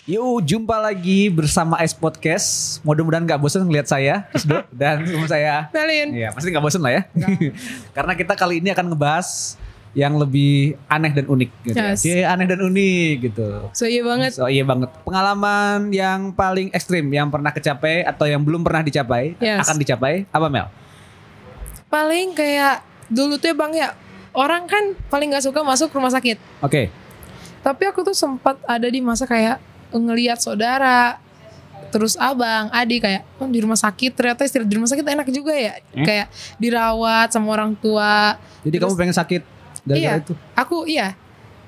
Yuk, jumpa lagi bersama Ice Podcast. Mudah-mudahan gak bosan ngeliat saya, Isdo, dan sama saya Melin. Iya, pasti gak bosan lah ya. Karena kita kali ini akan ngebahas yang lebih aneh dan unik gitu. Yes. Ya, aneh dan unik gitu. So iya banget. So iya banget. Pengalaman yang paling ekstrim yang pernah kecapai atau yang belum pernah dicapai, Yes. akan dicapai, apa Mel? Paling kayak dulu tuh ya Bang ya, orang kan paling gak suka masuk rumah sakit. Oke. Tapi aku tuh sempat ada di masa kayak ngelihat saudara, terus abang, adik kayak di rumah sakit, ternyata istirahat di rumah sakit enak juga ya. Kayak dirawat sama orang tua. Jadi Terus- kamu pengen sakit gara-gara Iya, itu? aku iya.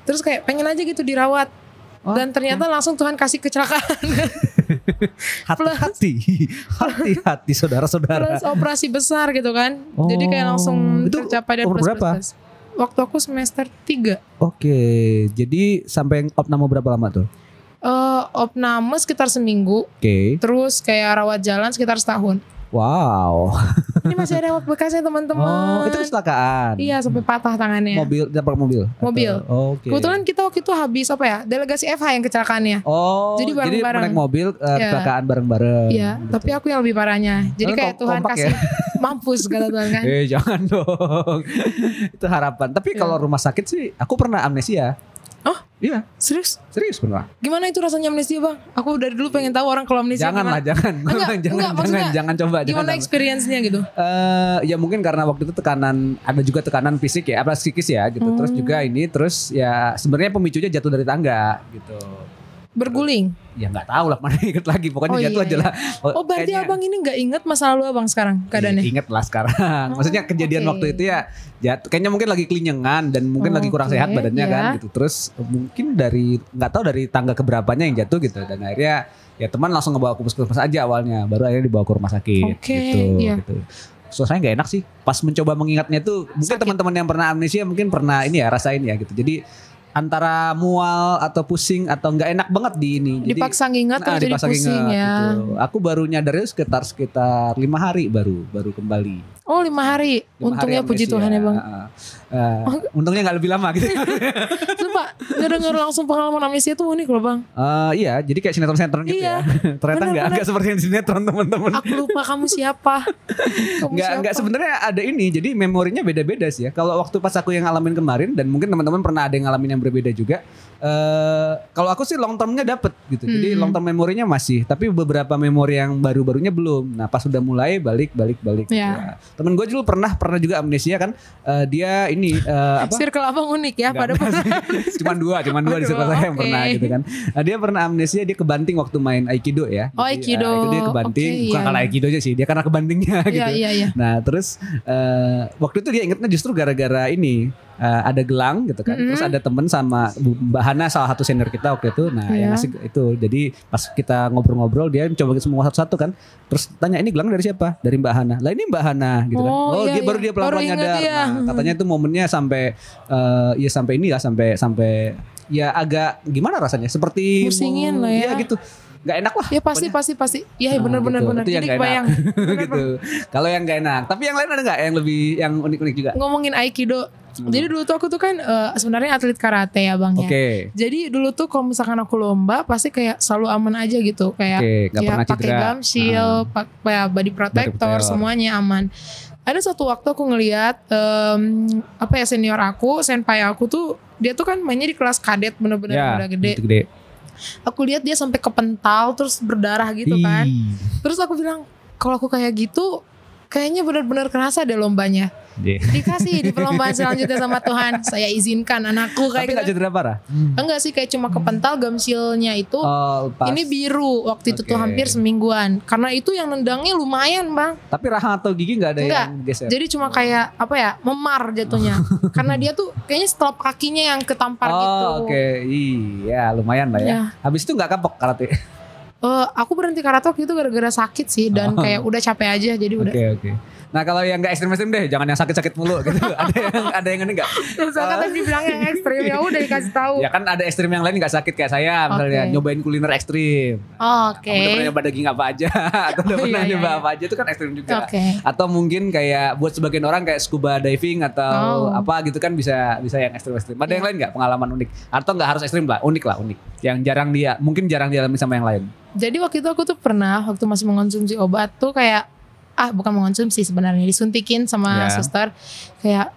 Terus kayak pengen aja gitu dirawat. Oh, Dan ternyata langsung Tuhan kasih kecelakaan. Hati-hati, hati-hati saudara-saudara. Terus operasi besar gitu kan. Jadi kayak langsung Itu tercapai dan umur berapa? Waktu aku semester 3. Oke, jadi sampai opname berapa lama tuh? Opname sekitar seminggu. Oke, Terus kayak rawat jalan sekitar setahun. wow. Ini masih ada bekasnya teman-teman. Oh, itu kecelakaan. Iya, sampai patah tangannya. Mobil, dapat mobil. Mobil. Atau- Oke. Kebetulan kita waktu itu habis apa ya? Delegasi FH yang kecelakaannya. Oh, Jadi bareng-bareng. naik mobil Iya. kecelakaan bareng-bareng. Iya, Gitu. tapi aku yang lebih parahnya. Jadi Kalian kayak Tuhan kompak kasih ya? mampus kata Tuhan kan. Jangan dong. Itu harapan. Tapi Iya. kalau rumah sakit sih, aku pernah amnesia. Oh, Iya, serius? serius pernah. Gimana itu rasanya amnesia Bang? Aku dari dulu pengen tahu orang kalau amnesia Janganlah, gimana. jangan. Enggak, maksudnya jangan coba. Gimana jangan. experience-nya gitu? Ya mungkin karena waktu itu tekanan, ada juga tekanan fisik ya, apa psikis ya gitu. Terus juga ini, terus ya sebenarnya pemicunya jatuh dari tangga gitu. Berguling. Ya nggak tahu lah, mana inget lagi. Pokoknya Oh, jatuh iya, aja iya. lah. Oh berarti Kayaknya- abang ini gak inget masa lalu abang sekarang keadaannya? Ingat lah sekarang. Maksudnya kejadian oke. waktu itu ya jatuh. Kayaknya mungkin lagi kelinyengan dan mungkin lagi kurang Oke, sehat badannya iya. kan gitu. Terus mungkin dari nggak tahu dari tangga keberapanya yang jatuh gitu. Dan akhirnya ya teman langsung ngebawa ke puskesmas aja awalnya. Baru akhirnya dibawa ke rumah sakit Oke, gitu. iya. Gitu. Suasananya gak enak sih. Pas mencoba mengingatnya tuh mungkin Sakit. teman-teman yang pernah amnesia mungkin pernah ini ya rasain ya gitu. Jadi antara mual atau pusing atau nggak enak banget di ini. Jadi, Dipaksa ngingat terus jadi dipaksa pusing ingat, ya. gitu. Aku baru nyadarnya sekitar 5 hari baru kembali. Oh 5 hari. 5 Untungnya hari puji amnesia. Tuhan ya bang. Untungnya nggak lebih lama gitu. Sumpah ngedenger langsung pengalaman amnesia tuh unik loh bang. Iya, jadi kayak sinetron-sinetron gitu Iya. ya. Ternyata Bener-bener. nggak seperti yang di sinetron teman-teman. Aku lupa kamu siapa. Kamu Nggak sebenarnya ada ini. Jadi memorinya beda-beda sih ya. Kalau waktu pas aku yang ngalamin kemarin dan mungkin teman-teman pernah ada yang ngalamin yang berbeda juga. Kalau aku sih long termnya dapet gitu. Jadi long term memorinya masih, tapi beberapa memori yang baru-barunya belum. Nah pas sudah mulai balik. Ya. Temen gue dulu pernah juga amnesia kan. Dia ini apa? Circle abang unik ya. Nggak, Pada cuman dua di sekolah saya yang oke. pernah gitu kan. Nah, dia pernah amnesia, dia kebanting waktu main aikido ya. Oh, Jadi, aikido. itu dia kebanting, Oke, bukan iya, karena iya. aikido aja sih, dia karena kebantingnya gitu. Iya. Nah, terus waktu itu dia ingetnya justru gara-gara ini ada gelang gitu kan. Terus ada temen sama Mbak Hana, salah satu senior kita waktu itu. Nah, yang Iya. ngasih itu. Jadi pas kita ngobrol-ngobrol dia coba semua satu-satu kan. Terus tanya ini gelang dari siapa? Dari Mbak Hana. Lah ini Mbak Hana gitu kan. Oh, iya, dia baru iya. dia pelan-pelan Baru inget nyadar. dia. Nah, katanya itu momennya sampai ya sampai inilah sampai ya agak gimana rasanya? Seperti Pusingin lah ya. Iya gitu. Gak enak lah. Ya pasti. Iya Nah, benar. gitu. Itu yang Jadi gak kebayang. enak. Gitu. Kalau yang gak enak. Tapi yang lain ada gak yang lebih yang unik-unik juga? Ngomongin aikido. Jadi dulu tuh aku tuh kan sebenarnya atlet karate ya bang ya. Oke. Jadi dulu tuh kalau misalkan aku lomba pasti kayak selalu aman aja gitu. Kayak Oke, nggak ya pernah pakai cedera. gum shield, pakai body protector, protector. semuanya aman. Ada satu waktu aku ngelihat senior aku, senpai aku tuh dia tuh kan mainnya di kelas kadet bener-bener Ya, udah gede. itu gede. Aku lihat dia sampai kepental terus berdarah gitu kan. Ih. Terus aku bilang kalau aku kayak gitu kayaknya benar-benar kerasa deh lombanya. Iya. Dikasih di perlombaan selanjutnya sama Tuhan. Saya izinkan anakku Tapi kayak gak gitu. cedera parah? Enggak sih kayak cuma kepental gamsilnya itu. Oh, pas. Ini biru waktu itu tuh Oke. hampir semingguan. Karena itu yang nendangnya lumayan bang. Tapi rahang atau gigi gak ada Enggak. yang geser? Jadi cuma kayak apa ya memar jatuhnya. Karena dia tuh kayaknya setelah kakinya yang ketampar gitu. Oke. Iya lumayan lah ya. Ya. Habis itu gak kapok karate? Aku berhenti karate waktu itu gara-gara sakit sih. Dan kayak udah capek aja jadi udah. Oke. Nah kalau yang gak ekstrim-ekstrim deh, jangan yang sakit-sakit mulu gitu. ada yang ini gak? Misalkan tadi bilang yang ekstrim ya udah dikasih tahu. Ya kan ada ekstrim yang lain gak sakit kayak saya, misalnya Oke. nyobain kuliner ekstrim. Oke. Kamu udah pernah nyoba daging apa aja atau udah Oh, pernah iya, nyoba iya. apa aja itu kan ekstrim juga. Oke. Atau mungkin kayak buat sebagian orang kayak scuba diving atau Oh. apa gitu kan bisa yang ekstrim-ekstrim. Ada yang lain nggak pengalaman unik? Atau nggak harus ekstrim lah, unik lah unik. Yang mungkin jarang dialami sama yang lain. Jadi waktu itu aku tuh pernah waktu masih mengonsumsi obat tuh kayak bukan mengonsumsi sebenarnya, disuntikin sama suster. Kayak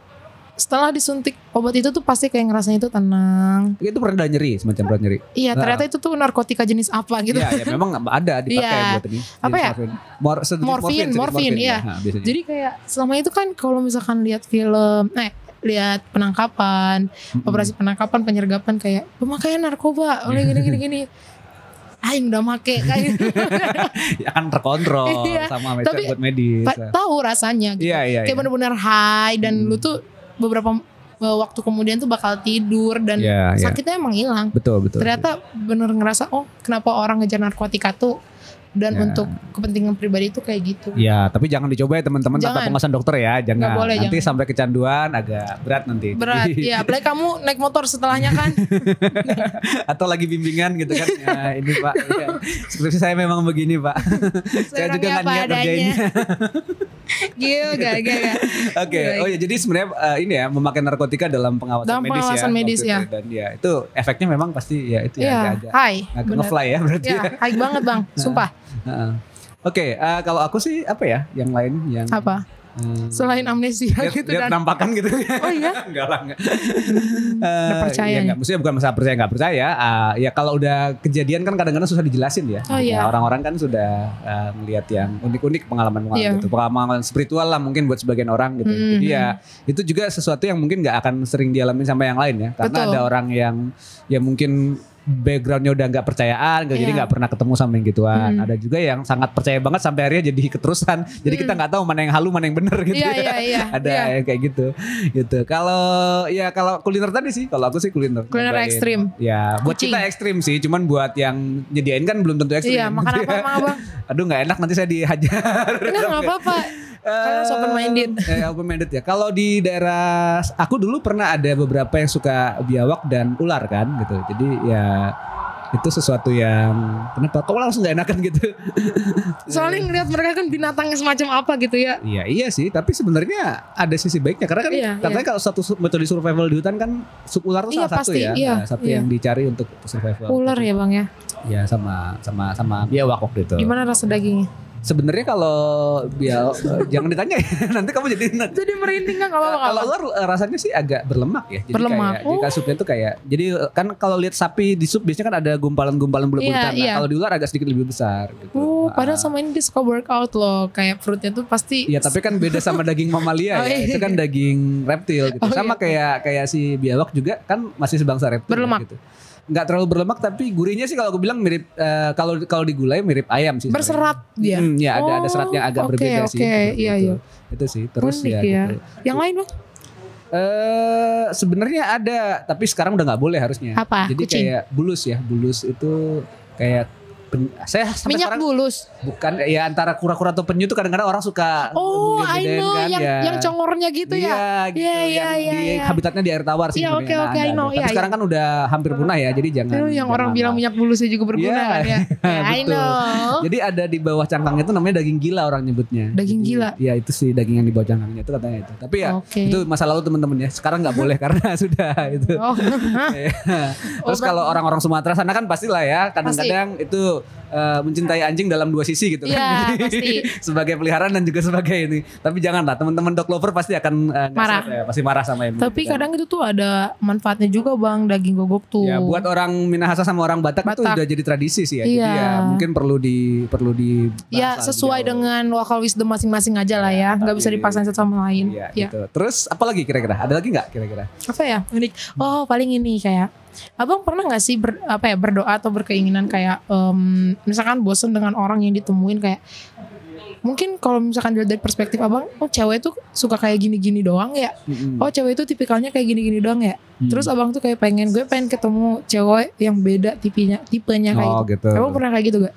setelah disuntik obat itu tuh pasti kayak ngerasanya itu tenang. Itu pernah nyeri, semacam pernah nyeri. Iya, ternyata itu tuh narkotika jenis apa gitu. Iya, memang ada dipakai buat ini. Apa ya? Morfin, iya. Nah, jadi kayak selama itu kan kalau misalkan lihat film, lihat penangkapan, operasi penangkapan, penyergapan kayak pemakaian narkoba oleh gini. Aing udah make kayak ya kan terkontrol sama buat medis. Tahu rasanya gitu. Iya. Kayak benar-benar high dan lu tuh beberapa waktu kemudian tuh bakal tidur dan sakitnya emang hilang. Betul. Ternyata bener ngerasa kenapa orang ngejar narkotika tuh dan untuk kepentingan pribadi itu kayak gitu. Ya, tapi jangan dicoba ya teman-teman tanpa pengawasan dokter ya, jangan. Boleh, nanti jangan. sampai kecanduan agak berat nanti. Berat, ya. Apalagi kamu naik motor setelahnya kan. Atau lagi bimbingan gitu kan. Ya, ini Pak, ya. Skripsi saya memang begini Pak. Saya juga nggak niat ngerjainnya. Gak. Oke. Oh ya, jadi sebenarnya ini ya memakai narkotika dalam pengawasan medis ya. Dan ya itu efeknya memang pasti ya itu agak high. Agak ngefly ya berarti. Ya, high banget Bang, sumpah. Oke, kalau aku sih apa ya yang lain yang apa? Selain amnesia gitu dan penampakan gitu. Oh iya? Enggak lah. Udah percaya ya, maksudnya bukan masalah percaya nggak percaya. Ya kalau udah kejadian kan kadang-kadang susah dijelasin ya. Oh iya. Orang-orang kan sudah melihat yang unik-unik pengalaman gitu. Pengalaman spiritual lah mungkin buat sebagian orang gitu. Jadi ya itu juga sesuatu yang mungkin nggak akan sering dialami sama yang lain ya. Karena ada orang yang ya mungkin backgroundnya udah nggak percayaan, jadi nggak pernah ketemu sama yang gituan. Ada juga yang sangat percaya banget sampai akhirnya jadi keterusan. Jadi kita nggak tahu mana yang halu, mana yang benar gitu. Iya. Ada yang kayak gitu. Kalau kuliner tadi sih, kalau aku sih kuliner ekstrim. Ya, buat kita ekstrim sih. Cuman buat yang nyediain kan belum tentu ekstrim. Iya, makan apa emang Abang? Aduh nggak enak nanti saya dihajar. Nggak apa-apa. Karena open minded. Open minded ya. Kalau di daerah aku dulu pernah ada beberapa yang suka biawak dan ular kan gitu. Jadi ya itu sesuatu yang kenapa kok langsung gak enakan gitu. Soalnya ngeliat mereka kan binatangnya semacam apa gitu ya. Iya sih, tapi sebenarnya ada sisi baiknya karena kan katanya kalau satu metode survival di hutan kan ular itu salah satu ya. Satu yang dicari untuk survival. Ular ya Bang ya. Ya sama biawak waktu itu. Gimana rasa dagingnya? Sebenarnya kalau jangan ditanya ya, nanti kamu jadi merinding kan nggak apa-apa. Kalau ular rasanya sih agak berlemak ya. Jadi berlemak. Kayak supnya tuh kayak jadi kan kalau lihat sapi di sup biasanya kan ada gumpalan-gumpalan bulat-bulatan. Kalau di ular agak sedikit lebih besar gitu. Padahal sama ini dia suka workout loh, kayak perutnya tuh pasti. Iya, tapi kan beda sama daging mamalia ya. Itu kan daging reptil gitu. Sama kayak si biawak juga kan masih sebangsa reptil berlemak. Gitu. Nggak terlalu berlemak tapi gurihnya sih kalau aku bilang mirip kalau digulai mirip ayam sih. Berserat dia. Ya ada serat yang agak berbeda sih. Iya. Itu sih terus unik ya. Gitu. Yang lain Bang? Sebenarnya ada tapi sekarang udah nggak boleh harusnya. Apa? Jadi kucing? Kayak bulus itu kayak saya sampai minyak sekarang bulus. Bukan ya antara kura-kura atau penyu tuh kadang-kadang orang suka I know kan, yang congornya gitu ya. Iya gitu. Di habitatnya di air tawar sih. Iya oke I know. Tapi sekarang kan udah hampir punah ya jadi jangan. Yang orang bilang minyak bulusnya juga berguna kan ya. I know. Jadi ada di bawah cangkang itu namanya daging gila orang nyebutnya. Daging gila. Iya itu sih daging yang di bawah cangkangnya itu katanya itu. Tapi ya itu masa lalu teman-teman ya. Sekarang nggak boleh karena sudah itu. Terus kalau orang-orang Sumatera sana kan pastilah ya kadang-kadang itu mencintai anjing dalam dua sisi gitu kan. Iya, pasti. Sebagai peliharaan dan juga sebagai ini. Tapi janganlah teman-teman dog lover pasti akan marah. Pasti marah sama ini. Tapi kadang itu tuh ada manfaatnya juga Bang daging gogok tuh. Ya buat orang Minahasa sama orang Batak itu udah jadi tradisi sih ya. Iya. Jadi ya mungkin perlu di ya sesuai dengan local wisdom masing-masing aja lah ya. Nggak bisa dipaksain satu sama lain. Iya. Gitu. Terus apa lagi kira-kira? Ada lagi nggak kira-kira? Apa ya? Unik. Paling ini kayak Abang pernah gak sih berdoa atau berkeinginan kayak misalkan bosen dengan orang yang ditemuin kayak mungkin kalau misalkan dari perspektif Abang cewek tuh suka kayak gini-gini doang ya cewek itu tipikalnya kayak gini-gini doang ya terus Abang tuh kayak pengen ketemu cewek yang beda tipenya kayak gitu. Abang pernah kayak gitu gak?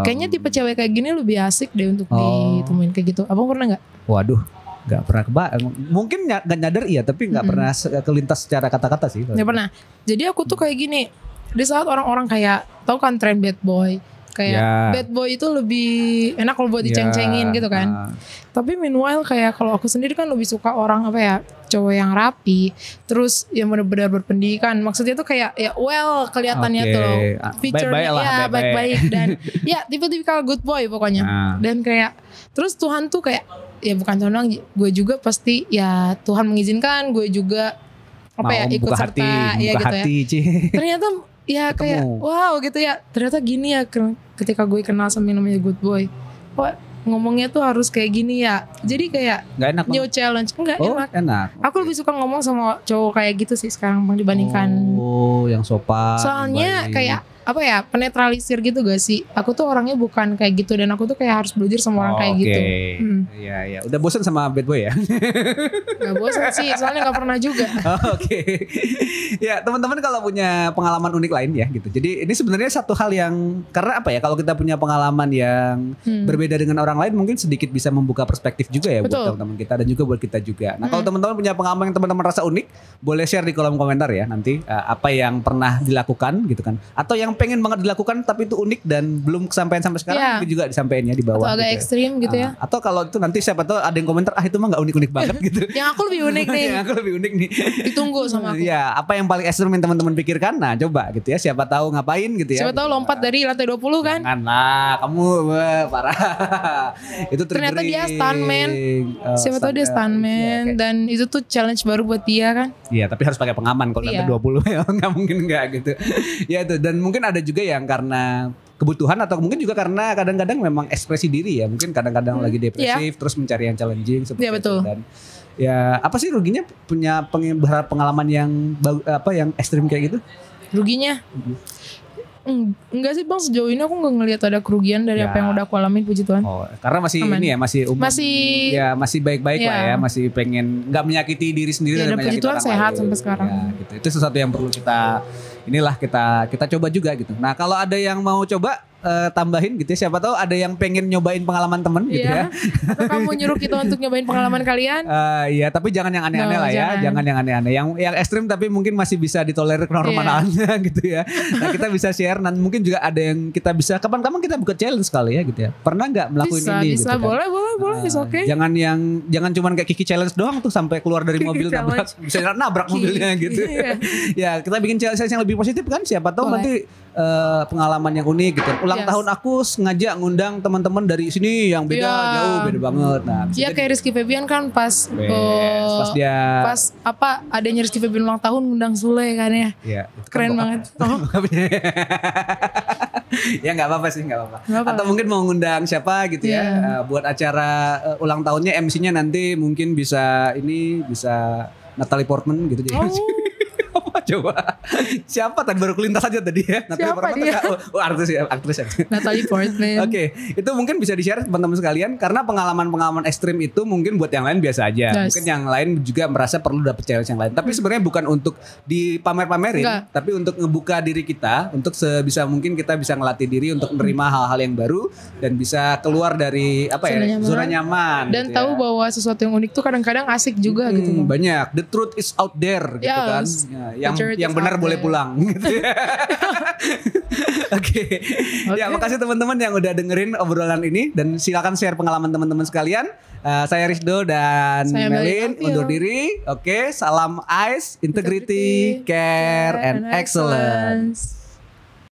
Kayaknya tipe cewek kayak gini lebih asik deh untuk ditemuin kayak gitu. Abang pernah gak? Waduh, gak pernah mungkin gak nyadar iya tapi gak pernah kelintas secara kata-kata sih. Gak pernah. Jadi aku tuh kayak gini, di saat orang-orang kayak tahu kan tren bad boy Kayak Ya. bad boy itu lebih enak kalau buat diceng-cengin gitu kan. Tapi meanwhile kayak kalau aku sendiri kan lebih suka orang apa ya, cowok yang rapi, terus yang benar-benar berpendidikan. Maksudnya tuh kayak ya kelihatannya Oke. tuh loh. Baik-baik Feature-nya lah, ya baik-baik. baik-baik dan ya tipe-tipikal good boy pokoknya. Dan kayak terus Tuhan tuh kayak ya bukan Tuhan doang, gue juga pasti ya Tuhan mengizinkan gue juga apa ya Mau ikut buka serta hati, ya buka gitu hati, ya. Ci. Ternyata ya kayak Ketemu. wow gitu ya. Ternyata gini ya ketika gue kenal sama yang namanya good boy. Kok ngomongnya tuh harus kayak gini ya. Jadi kayak Nggak enak new Bang? challenge. Enggak Oh, enak. enak. Aku lebih suka ngomong sama cowok kayak gitu sih sekarang Bang dibandingkan. Oh, yang sopan. Soalnya baik. kayak apa ya, penetralisir gitu gak sih? Aku tuh orangnya bukan kayak gitu dan aku tuh kayak harus belajar sama orang kayak gitu. Iya, iya. Udah bosan sama bad boy ya? Gak bosan sih, soalnya gak pernah juga. Oke. Ya, teman-teman kalau punya pengalaman unik lain ya gitu. Jadi ini sebenarnya satu hal yang karena apa ya? Kalau kita punya pengalaman yang berbeda dengan orang lain mungkin sedikit bisa membuka perspektif juga ya Betul. buat teman-teman kita dan juga buat kita juga. Nah, kalau teman-teman punya pengalaman yang teman-teman rasa unik, boleh share di kolom komentar ya nanti apa yang pernah dilakukan gitu kan. Atau yang pengen banget dilakukan tapi itu unik dan belum kesampaian sampai sekarang Iya. mungkin juga disampaikan ya di bawah. Atau agak gitu ya. ekstrim gitu ya. Atau kalau itu nanti siapa tahu ada yang komentar itu mah nggak unik-unik banget gitu. Yang aku lebih unik nih, Yang aku lebih unik nih. ditunggu sama aku. Ya, apa yang paling ekstrim yang teman-teman pikirkan? Nah, coba gitu ya. Siapa tahu ngapain gitu ya. Siapa tahu lompat dari lantai 20 kan? Janganlah, kamu parah. Itu Ternyata dia triggering. stuntman. Siapa tahu dia stuntman dan itu tuh challenge baru buat dia kan. Iya, tapi harus pakai pengaman kalau Iya. lantai 20 ya nggak mungkin nggak gitu. Ya itu dan mungkin ada juga yang karena kebutuhan atau mungkin juga karena kadang-kadang memang ekspresi diri ya. Mungkin kadang-kadang lagi depresif terus mencari yang challenging seperti Iya, betul. itu dan ya apa sih ruginya punya pengalaman yang yang ekstrim kayak gitu? Ruginya? Enggak sih Bang, sejauh ini aku nggak ngelihat ada kerugian dari Ya. apa yang udah aku alamin, puji Tuhan. Oh, karena masih Aman. ini ya masih umum. Masih- ya masih baik-baik lah Ya. ya, masih pengen nggak menyakiti diri sendiri Ya, dan puji menyakiti Tuhan orang sehat lain. sampai sekarang. Ya, gitu. Itu sesuatu yang perlu kita coba juga gitu. Nah, kalau ada yang mau coba tambahin gitu ya, siapa tahu ada yang pengen nyobain pengalaman temen gitu ya. Iya. Atau kamu nyuruh kita untuk nyobain pengalaman kalian? Iya, tapi jangan yang aneh-aneh No, lah ya, jangan. jangan yang aneh-aneh. Yang ekstrim tapi mungkin masih bisa ditolerir kenormalannya gitu ya. Nah, kita bisa share dan mungkin juga ada yang kita bisa kapan-kapan kita buka challenge kali ya gitu ya. Pernah nggak melakukan Bisa, ini bisa, gitu kan? boleh, it's okay. Jangan cuman kayak Kiki challenge doang tuh sampai keluar dari Kiki mobil nabrak, challenge. bisa nabrak mobilnya gitu. Iya. Ya, kita bikin challenge yang lebih positif kan, siapa tahu Boleh. nanti pengalaman yang unik gitu. Ulang Yes. tahun aku sengaja ngundang teman-teman dari sini yang beda Iya. jauh, beda banget. Nah, bisa Iya jadi- kayak Rizky Febian kan pas Yes, pas dia pas apa adanya Rizky Febian ulang tahun ngundang Sule kan ya. ya, itu kan Keren bokap. banget. Oh. Ya nggak apa-apa sih, nggak apa-apa. Nggak apa-apa. Atau mungkin mau ngundang siapa gitu ya, Iya. buat acara ulang tahunnya, MC-nya nanti mungkin bisa Natalie Portman gitu jadi. Oh. Apa coba? Siapa tadi baru kelintas aja tadi ya? Natalie Siapa Portman dia? Oh, artis ya, aktris ya. Natalie Portman. Oke, itu mungkin bisa di-share teman-teman sekalian karena pengalaman-pengalaman ekstrim itu mungkin buat yang lain biasa aja. Yes. Mungkin yang lain juga merasa perlu dapet challenge yang lain. Tapi sebenarnya bukan untuk dipamer-pamerin, Enggak. tapi untuk ngebuka diri kita, untuk sebisa mungkin kita bisa ngelatih diri untuk menerima hal-hal yang baru dan bisa keluar dari zona nyaman Dan gitu tahu ya. bahwa sesuatu yang unik tuh kadang-kadang asik juga gitu. Bang. Banyak. The truth is out there gitu kan. Yes. Ya, The truth yang is benar out boleh there. pulang gitu ya. Oke. Ya, Oke. makasih teman-teman yang udah dengerin obrolan ini dan silakan share pengalaman teman-teman sekalian. Saya Rizdo dan Saya Melin Melin undur Alfil. diri. Oke, salam ICE, integrity, care, and excellence.